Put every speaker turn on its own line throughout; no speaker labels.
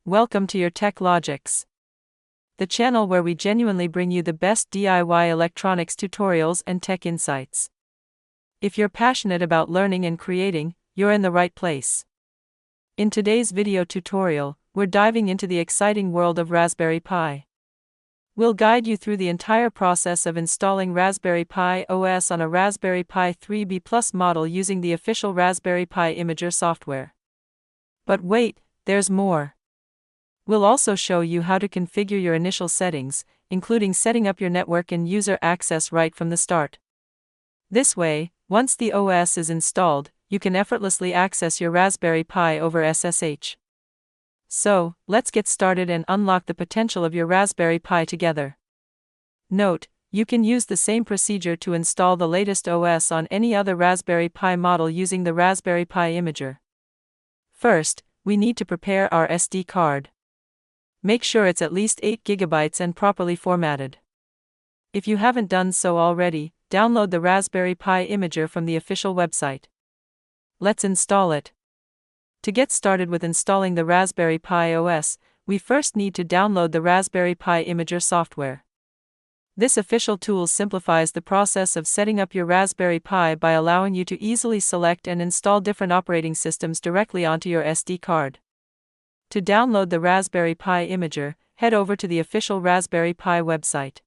Welcome to your Tech Logics, the channel where we genuinely bring you the best DIY electronics tutorials and tech insights. If you're passionate about learning and creating, you're in the right place. In today's video tutorial, we're diving into the exciting world of Raspberry Pi. We'll guide you through the entire process of installing Raspberry Pi OS on a Raspberry Pi 3B Plus model using the official Raspberry Pi Imager software. But wait, there's more. We'll also show you how to configure your initial settings, including setting up your network and user access right from the start. This way, once the OS is installed, you can effortlessly access your Raspberry Pi over SSH. So, let's get started and unlock the potential of your Raspberry Pi together. Note, you can use the same procedure to install the latest OS on any other Raspberry Pi model using the Raspberry Pi Imager. First, we need to prepare our SD card. Make sure it's at least 8 GB and properly formatted. If you haven't done so already, download the Raspberry Pi Imager from the official website. Let's install it. To get started with installing the Raspberry Pi OS, we first need to download the Raspberry Pi Imager software. This official tool simplifies the process of setting up your Raspberry Pi by allowing you to easily select and install different operating systems directly onto your SD card. To download the Raspberry Pi Imager, head over to the official Raspberry Pi website.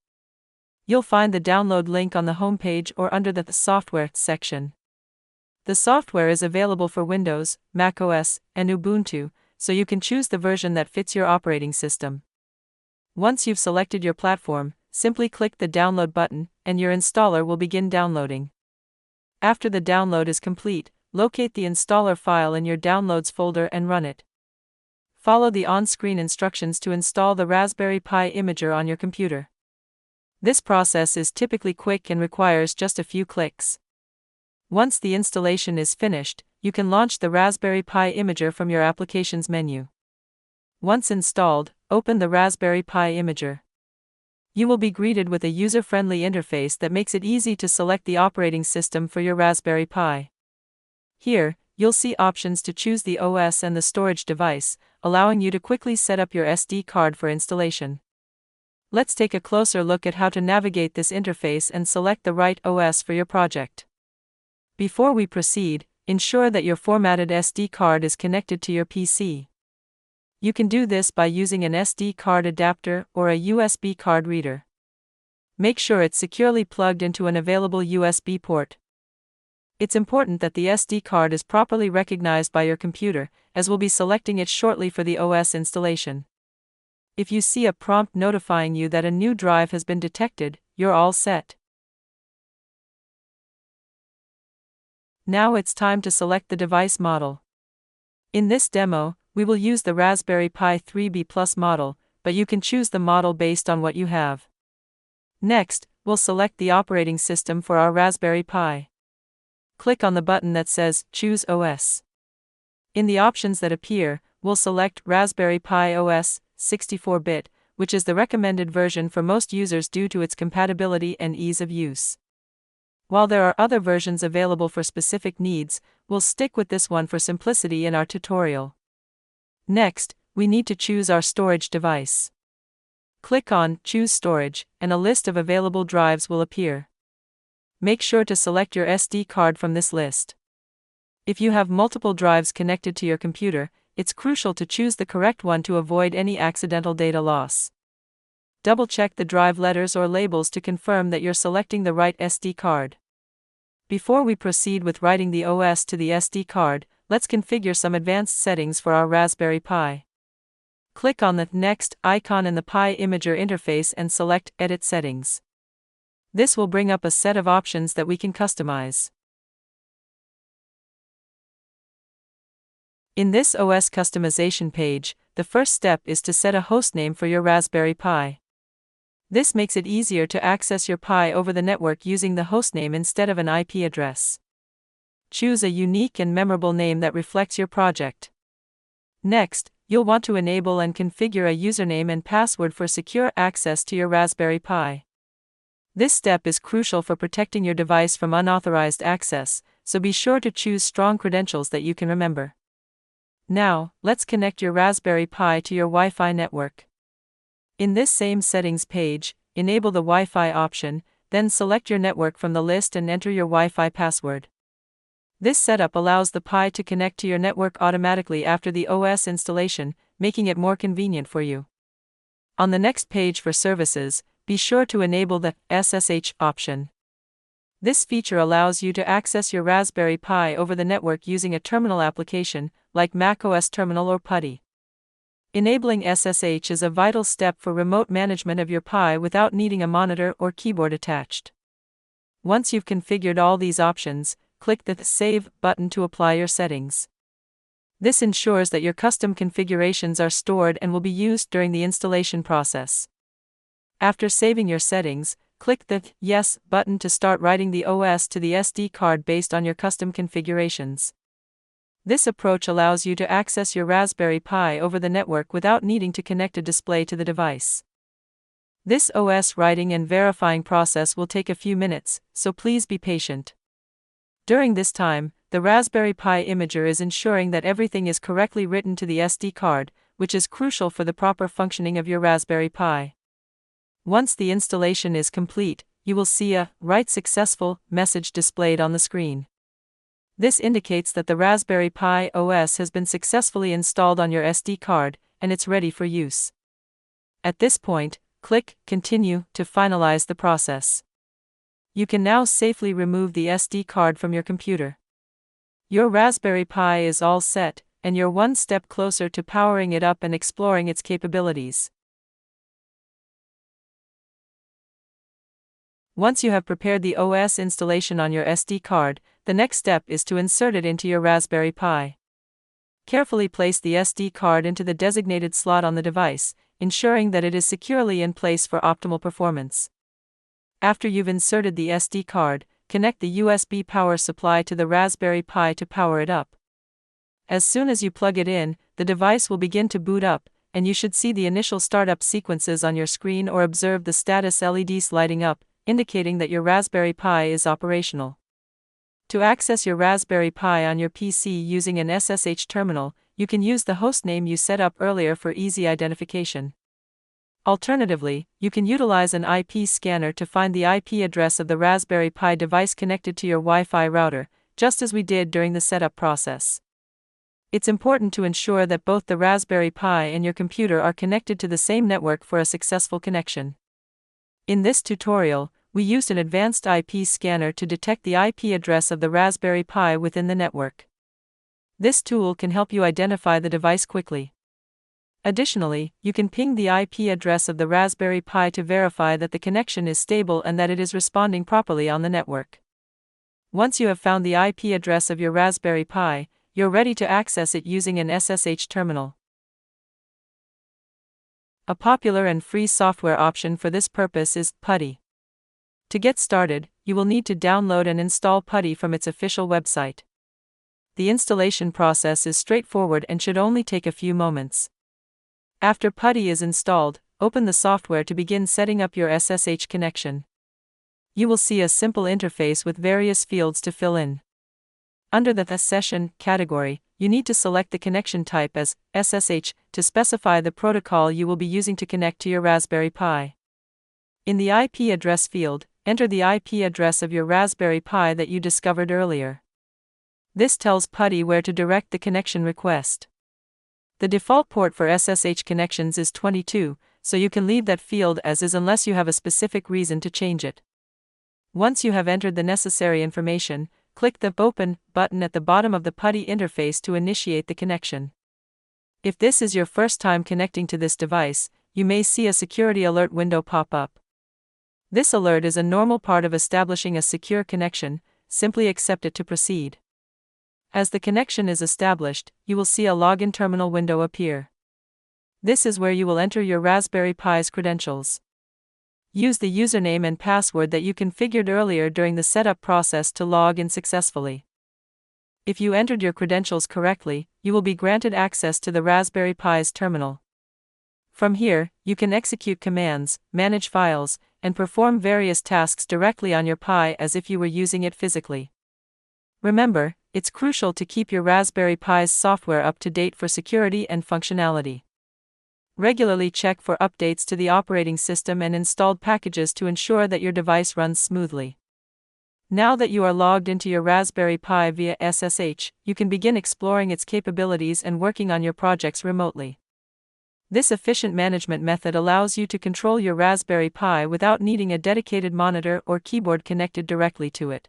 You'll find the download link on the homepage or under the software section. The software is available for Windows, macOS, and Ubuntu, so you can choose the version that fits your operating system. Once you've selected your platform, simply click the download button, and your installer will begin downloading. After the download is complete, locate the installer file in your Downloads folder and run it. Follow the on-screen instructions to install the Raspberry Pi Imager on your computer. This process is typically quick and requires just a few clicks. Once the installation is finished, you can launch the Raspberry Pi Imager from your Applications menu. Once installed, open the Raspberry Pi Imager. You will be greeted with a user-friendly interface that makes it easy to select the operating system for your Raspberry Pi. Here, you'll see options to choose the OS and the storage device, allowing you to quickly set up your SD card for installation. Let's take a closer look at how to navigate this interface and select the right OS for your project. Before we proceed, ensure that your formatted SD card is connected to your PC. You can do this by using an SD card adapter or a USB card reader. Make sure it's securely plugged into an available USB port. It's important that the SD card is properly recognized by your computer, as we'll be selecting it shortly for the OS installation. If you see a prompt notifying you that a new drive has been detected, you're all set. Now it's time to select the device model. In this demo, we will use the Raspberry Pi 3B Plus model, but you can choose the model based on what you have. Next, we'll select the operating system for our Raspberry Pi. Click on the button that says Choose OS. In the options that appear, we'll select Raspberry Pi OS 64-bit, which is the recommended version for most users due to its compatibility and ease of use. While there are other versions available for specific needs, we'll stick with this one for simplicity in our tutorial. Next, we need to choose our storage device. Click on Choose Storage, and a list of available drives will appear. Make sure to select your SD card from this list. If you have multiple drives connected to your computer, it's crucial to choose the correct one to avoid any accidental data loss. Double-check the drive letters or labels to confirm that you're selecting the right SD card. Before we proceed with writing the OS to the SD card, let's configure some advanced settings for our Raspberry Pi. Click on the Next icon in the Pi Imager interface and select Edit Settings. This will bring up a set of options that we can customize. In this OS customization page, the first step is to set a hostname for your Raspberry Pi. This makes it easier to access your Pi over the network using the hostname instead of an IP address. Choose a unique and memorable name that reflects your project. Next, you'll want to enable and configure a username and password for secure access to your Raspberry Pi. This step is crucial for protecting your device from unauthorized access, so be sure to choose strong credentials that you can remember. Now, let's connect your Raspberry Pi to your Wi-Fi network. In this same settings page, enable the Wi-Fi option, then select your network from the list and enter your Wi-Fi password. This setup allows the Pi to connect to your network automatically after the OS installation, making it more convenient for you. On the next page for services, be sure to enable the SSH option. This feature allows you to access your Raspberry Pi over the network using a terminal application, like macOS Terminal or PuTTY. Enabling SSH is a vital step for remote management of your Pi without needing a monitor or keyboard attached. Once you've configured all these options, click the Save button to apply your settings. This ensures that your custom configurations are stored and will be used during the installation process. After saving your settings, click the Yes button to start writing the OS to the SD card based on your custom configurations. This approach allows you to access your Raspberry Pi over the network without needing to connect a display to the device. This OS writing and verifying process will take a few minutes, so please be patient. During this time, the Raspberry Pi imager is ensuring that everything is correctly written to the SD card, which is crucial for the proper functioning of your Raspberry Pi. Once the installation is complete, you will see a "Write Successful" message displayed on the screen. This indicates that the Raspberry Pi OS has been successfully installed on your SD card, and it's ready for use. At this point, click Continue to finalize the process. You can now safely remove the SD card from your computer. Your Raspberry Pi is all set, and you're one step closer to powering it up and exploring its capabilities. Once you have prepared the OS installation on your SD card, the next step is to insert it into your Raspberry Pi. Carefully place the SD card into the designated slot on the device, ensuring that it is securely in place for optimal performance. After you've inserted the SD card, connect the USB power supply to the Raspberry Pi to power it up. As soon as you plug it in, the device will begin to boot up, and you should see the initial startup sequences on your screen or observe the status LEDs lighting up, indicating that your Raspberry Pi is operational. To access your Raspberry Pi on your PC using an SSH terminal, you can use the hostname you set up earlier for easy identification. Alternatively, you can utilize an IP scanner to find the IP address of the Raspberry Pi device connected to your Wi-Fi router, just as we did during the setup process. It's important to ensure that both the Raspberry Pi and your computer are connected to the same network for a successful connection. In this tutorial, we used an advanced IP scanner to detect the IP address of the Raspberry Pi within the network. This tool can help you identify the device quickly. Additionally, you can ping the IP address of the Raspberry Pi to verify that the connection is stable and that it is responding properly on the network. Once you have found the IP address of your Raspberry Pi, you're ready to access it using an SSH terminal. A popular and free software option for this purpose is PuTTY. To get started, you will need to download and install PuTTY from its official website. The installation process is straightforward and should only take a few moments. After PuTTY is installed, open the software to begin setting up your SSH connection. You will see a simple interface with various fields to fill in. Under the session category, you need to select the connection type as SSH to specify the protocol you will be using to connect to your Raspberry Pi. In the IP address field, enter the IP address of your Raspberry Pi that you discovered earlier. This tells PuTTY where to direct the connection request. The default port for SSH connections is 22, so you can leave that field as is unless you have a specific reason to change it. Once you have entered the necessary information, click the Open button at the bottom of the PuTTY interface to initiate the connection. If this is your first time connecting to this device, you may see a security alert window pop up. This alert is a normal part of establishing a secure connection, simply accept it to proceed. As the connection is established, you will see a login terminal window appear. This is where you will enter your Raspberry Pi's credentials. Use the username and password that you configured earlier during the setup process to log in successfully. If you entered your credentials correctly, you will be granted access to the Raspberry Pi's terminal. From here, you can execute commands, manage files, and perform various tasks directly on your Pi as if you were using it physically. Remember, it's crucial to keep your Raspberry Pi's software up to date for security and functionality. Regularly check for updates to the operating system and installed packages to ensure that your device runs smoothly. Now that you are logged into your Raspberry Pi via SSH, you can begin exploring its capabilities and working on your projects remotely. This efficient management method allows you to control your Raspberry Pi without needing a dedicated monitor or keyboard connected directly to it.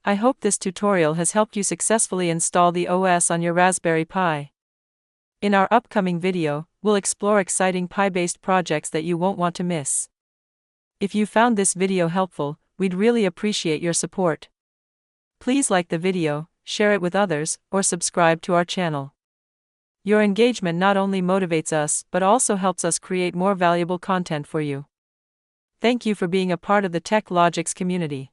I hope this tutorial has helped you successfully install the OS on your Raspberry Pi. In our upcoming video, we'll explore exciting Pi-based projects that you won't want to miss. If you found this video helpful, we'd really appreciate your support. Please like the video, share it with others, or subscribe to our channel. Your engagement not only motivates us but also helps us create more valuable content for you. Thank you for being a part of the TechLogix community.